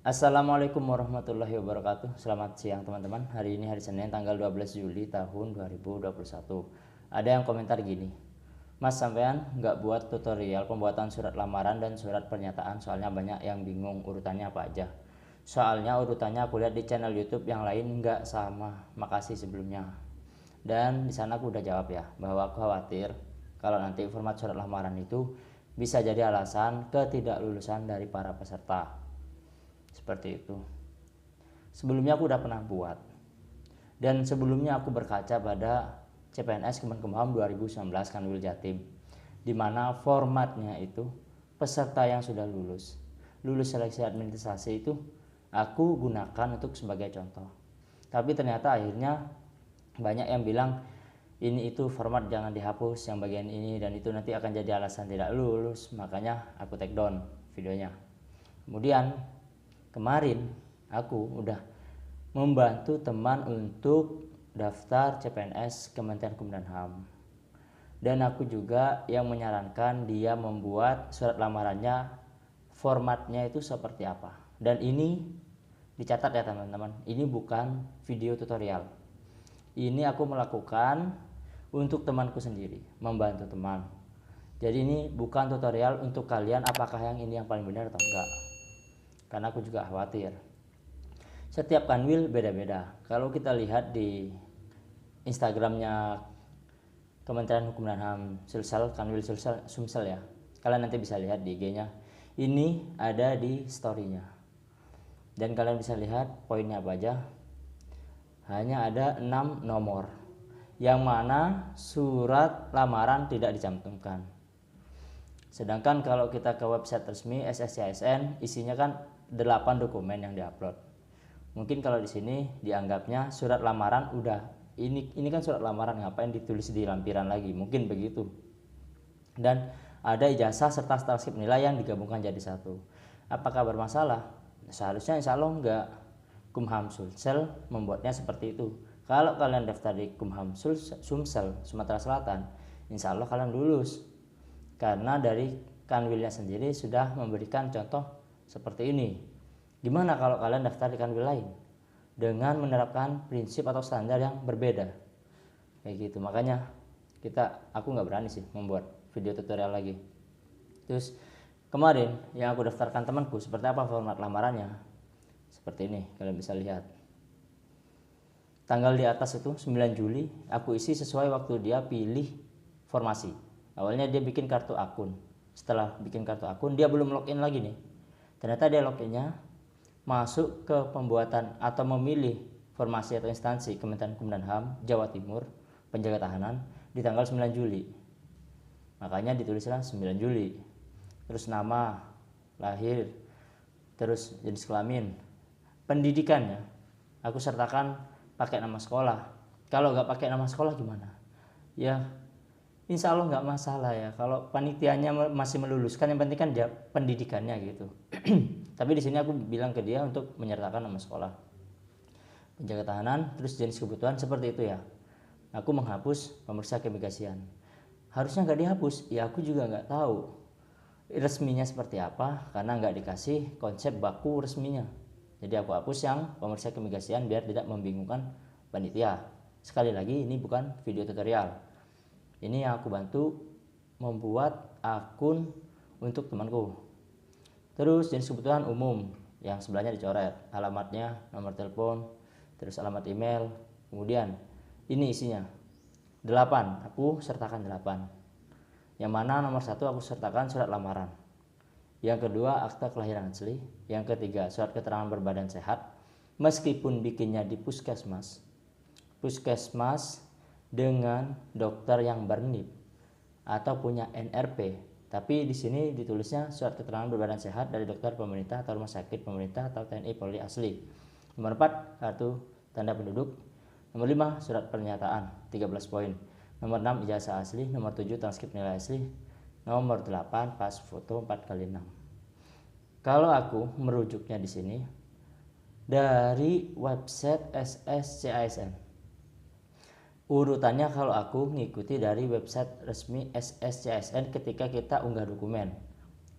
Assalamualaikum warahmatullahi wabarakatuh. Selamat siang teman-teman. Hari ini hari Senin tanggal 12 Juli tahun 2021. Ada yang komentar gini, Mas sampean nggak buat tutorial pembuatan surat lamaran dan surat pernyataan, soalnya banyak yang bingung urutannya apa aja. Soalnya urutannya aku lihat di channel YouTube yang lain nggak sama. Makasih sebelumnya. Dan di sana aku udah jawab ya, bahwa aku khawatir kalau nanti format surat lamaran itu bisa jadi alasan ketidaklulusan dari para peserta. Seperti itu. Sebelumnya aku udah pernah buat. Dan sebelumnya aku berkaca pada CPNS Kemenkumham 2019 Kanwil Jatim, di mana formatnya itu peserta yang sudah lulus seleksi administrasi itu aku gunakan untuk sebagai contoh. Tapi ternyata akhirnya banyak yang bilang ini itu format jangan dihapus yang bagian ini, dan itu nanti akan jadi alasan tidak lulus. Makanya aku take down videonya. Kemudian kemarin aku udah membantu teman untuk daftar CPNS Kementerian Hukum dan HAM, dan aku juga yang menyarankan dia membuat surat lamarannya formatnya itu seperti apa. Dan ini dicatat ya teman-teman, ini bukan video tutorial, ini aku melakukan untuk temanku sendiri, membantu teman. Jadi ini bukan tutorial untuk kalian apakah yang ini yang paling benar atau enggak, karena aku juga khawatir setiap kanwil beda-beda. Kalau kita lihat di Instagramnya Kementerian Hukum dan HAM Sulsel, Kanwil Sulsel Sumsel ya, kalian nanti bisa lihat di IG-nya, ini ada di story-nya, dan kalian bisa lihat poinnya apa aja. Hanya ada 6 nomor, yang mana surat lamaran tidak dicantumkan. Sedangkan kalau kita ke website resmi SSCASN, isinya kan 8 dokumen yang diupload. Mungkin kalau di sini dianggapnya surat lamaran udah ini kan surat lamaran, ngapain ditulis di lampiran lagi, mungkin begitu. Dan ada ijazah serta transkrip nilai yang digabungkan jadi satu. Apakah bermasalah? Seharusnya insya Allah enggak. Kumham Sulsel membuatnya seperti itu. Kalau kalian daftar di Kumham Sumsel Sumatera Selatan, insya Allah kalian lulus, karena dari kanwilnya sendiri sudah memberikan contoh seperti ini. Gimana kalau kalian daftar di kanwil lain dengan menerapkan prinsip atau standar yang berbeda kayak gitu? Makanya aku nggak berani sih membuat video tutorial lagi. Terus kemarin yang aku daftarkan temanku, seperti apa format lamarannya, seperti ini, kalian bisa lihat. Tanggal di atas itu 9 Juli aku isi sesuai waktu dia pilih formasi. Awalnya dia bikin kartu akun, setelah bikin kartu akun dia belum login lagi nih. Ternyata dia loginnya masuk ke pembuatan atau memilih formasi atau instansi Kementerian Hukum dan HAM Jawa Timur penjaga tahanan di tanggal 9 Juli. Makanya ditulislah 9 Juli. Terus nama, lahir, terus jenis kelamin, pendidikannya aku sertakan pakai nama sekolah. Kalau nggak pakai nama sekolah gimana? Ya insya Allah nggak masalah ya, kalau panitianya masih meluluskan, yang penting kan pendidikannya gitu. Tapi di sini aku bilang ke dia untuk menyertakan nama sekolah, penjaga tahanan, terus jenis kebutuhan, seperti itu ya. Aku menghapus pemeriksa keimigrasian. Harusnya nggak dihapus, ya aku juga nggak tahu resminya seperti apa, karena nggak dikasih konsep baku resminya. Jadi aku hapus yang pemeriksa keimigrasian biar tidak membingungkan panitia. Sekali lagi, ini bukan video tutorial, ini yang aku bantu membuat akun untuk temanku. Terus jenis kebutuhan umum yang sebelahnya dicoret, alamatnya, nomor telepon, terus alamat email. Kemudian ini isinya 8, aku sertakan 8. Yang mana nomor 1 aku sertakan surat lamaran, yang kedua akta kelahiran asli, yang ketiga surat keterangan berbadan sehat, meskipun bikinnya di puskesmas dengan dokter yang bernip atau punya NRP. Tapi di sini ditulisnya surat keterangan berbadan sehat dari dokter pemerintah atau rumah sakit pemerintah atau TNI Polri asli. Nomor 4 kartu tanda penduduk. Nomor 5 surat pernyataan 13 poin. Nomor 6 ijazah asli. Nomor 7 transkrip nilai asli. Nomor 8 pas foto 4x6. Kalau aku merujuknya di sini dari website SSCASN. Urutannya kalau aku ngikuti dari website resmi SSCASN ketika kita unggah dokumen.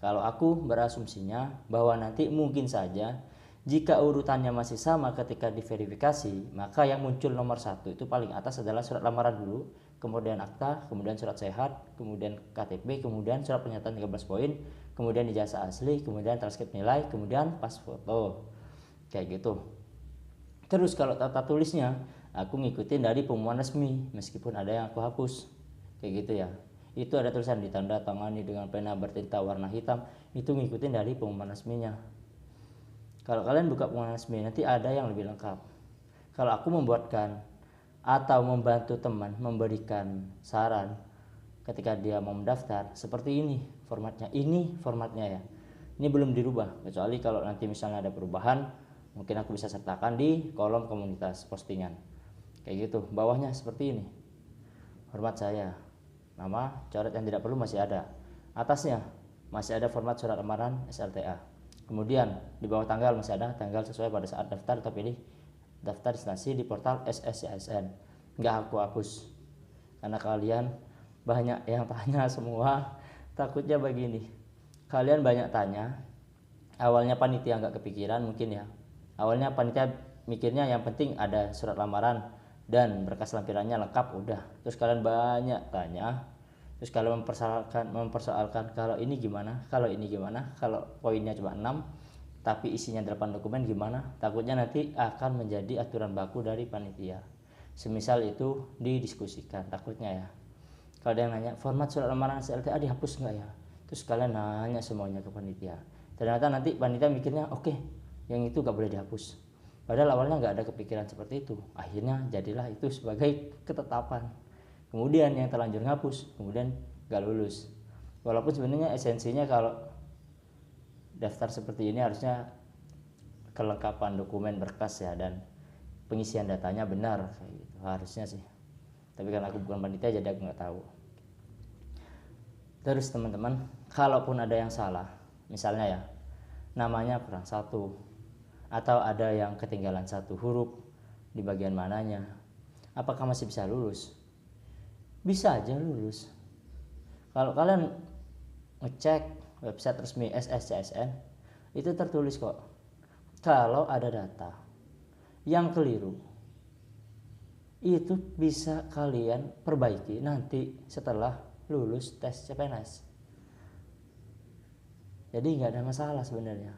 Kalau aku berasumsinya bahwa nanti mungkin saja Jika urutannya masih sama ketika diverifikasi, maka yang muncul nomor 1 itu paling atas adalah surat lamaran dulu, kemudian akta, kemudian surat sehat, kemudian KTP, kemudian surat pernyataan 13 poin, kemudian ijazah asli, kemudian transkrip nilai, kemudian pas foto. Kayak gitu. Terus kalau tata tulisnya, aku ngikutin dari pengumuman resmi, meskipun ada yang aku hapus. Kayak gitu ya. Itu ada tulisan ditanda tangani dengan pena bertinta warna hitam, itu ngikutin dari pengumuman resminya. Kalau kalian buka pengumuman resmi, nanti ada yang lebih lengkap. Kalau aku membuatkan atau membantu teman memberikan saran ketika dia mau mendaftar, seperti ini formatnya. Ini formatnya ya. Ini belum dirubah, kecuali kalau nanti misalnya ada perubahan, mungkin aku bisa sertakan di kolom komunitas postingan. Kayak gitu. Bawahnya seperti ini. Format saya. Nama, coret yang tidak perlu masih ada. Atasnya masih ada format surat lamaran SLTA. Kemudian di bawah tanggal masih ada tanggal sesuai pada saat daftar atau pilih daftar instansi di portal SSCSN. Nggak aku hapus karena kalian banyak yang tanya semua. Takutnya begini, kalian banyak tanya, awalnya panitia nggak kepikiran mungkin ya. Awalnya panitia mikirnya yang penting ada surat lamaran dan berkas lampirannya lengkap udah. Terus kalian banyak tanya, terus kalian mempersoalkan kalau ini gimana, kalau ini gimana, kalau poinnya cuma 6 tapi isinya 8 dokumen gimana. Takutnya nanti akan menjadi aturan baku dari panitia, semisal itu didiskusikan. Takutnya ya, kalau ada yang nanya format surat lamaran SLTA dihapus nggak ya, terus kalian nanya semuanya ke panitia, ternyata nanti panitia mikirnya oke, yang itu nggak boleh dihapus, padahal awalnya nggak ada kepikiran seperti itu. Akhirnya jadilah itu sebagai ketetapan. Kemudian yang terlanjur ngapus kemudian gak lulus. Walaupun sebenarnya esensinya kalau daftar seperti ini harusnya kelengkapan dokumen berkas ya dan pengisian datanya benar kayak gitu, harusnya sih. Tapi karena aku bukan panitia jadi aku nggak tahu. Terus teman-teman, kalaupun ada yang salah, misalnya ya namanya kurang satu atau ada yang ketinggalan satu huruf di bagian mananya, apakah masih bisa lulus? Bisa aja lulus. Kalau kalian ngecek website resmi SSCSN, itu tertulis kok, kalau ada data yang keliru itu bisa kalian perbaiki nanti setelah lulus tes CPNS. Jadi nggak ada masalah sebenarnya.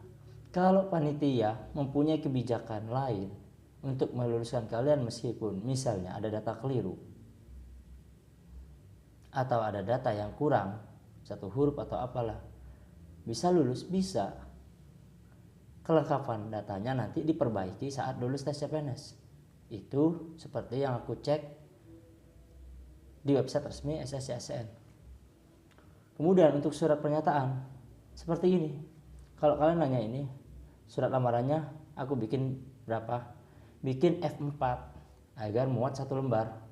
Kalau panitia mempunyai kebijakan lain untuk meluluskan kalian meskipun misalnya ada data keliru atau ada data yang kurang satu huruf atau apalah, bisa lulus, bisa. Kelengkapan datanya nanti diperbaiki saat lulus tes CPNS. Itu seperti yang aku cek di website resmi SSCSN. Kemudian untuk surat pernyataan seperti ini. Kalau kalian nanya ini surat lamarannya aku bikin berapa? Bikin F4 agar muat satu lembar.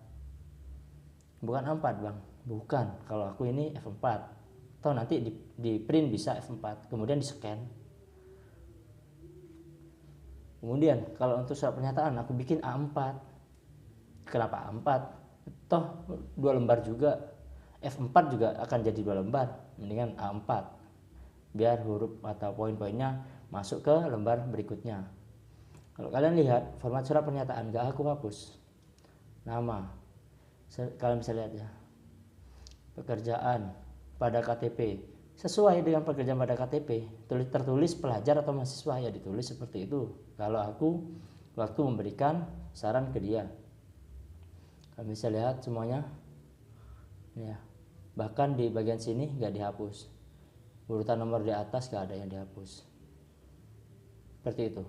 Bukan A4 bang, bukan. Kalau aku ini F4. Atau nanti di print bisa F4, kemudian di scan. Kemudian kalau untuk surat pernyataan aku bikin A4. Kenapa A4? Toh 2 lembar juga. F4 juga akan jadi 2 lembar. Mendingan A4. Biar huruf atau poin-poinnya masuk ke lembar berikutnya. Kalau kalian lihat format surat pernyataan gak aku hapus. Nama. Kalian bisa lihat ya. Pekerjaan pada KTP sesuai dengan pekerjaan pada KTP, tertulis pelajar atau mahasiswa ya ditulis seperti itu. Kalau aku waktu memberikan saran ke dia, kalian bisa lihat semuanya ya. Bahkan di bagian sini nggak dihapus, urutan nomor di atas nggak ada yang dihapus, seperti itu.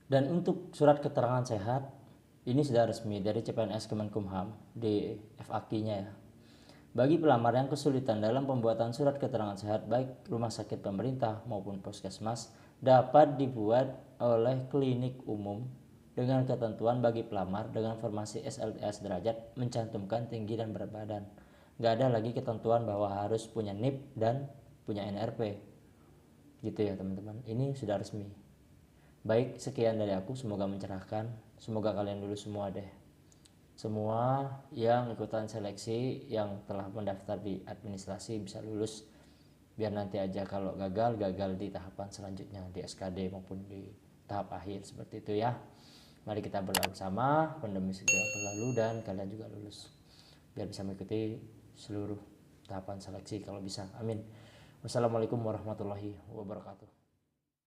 Dan untuk surat keterangan sehat ini sudah resmi dari CPNS Kemenkumham di FAQ-nya ya. Bagi pelamar yang kesulitan dalam pembuatan surat keterangan sehat baik rumah sakit pemerintah maupun puskesmas dapat dibuat oleh klinik umum dengan ketentuan bagi pelamar dengan formasi SLTA sederajat mencantumkan tinggi dan berat badan. Gak ada lagi ketentuan bahwa harus punya NIP dan punya NRP. Gitu ya teman-teman, ini sudah resmi. Baik, sekian dari aku, semoga mencerahkan. Semoga kalian lulus semua deh. Semua yang ikutan seleksi yang telah mendaftar di administrasi bisa lulus, biar nanti aja kalau gagal di tahapan selanjutnya di SKD maupun di tahap akhir seperti itu ya. Mari kita berdoa bersama, pandemi segera berlalu dan kalian juga lulus biar bisa mengikuti seluruh tahapan seleksi kalau bisa. Amin. Wassalamualaikum warahmatullahi wabarakatuh.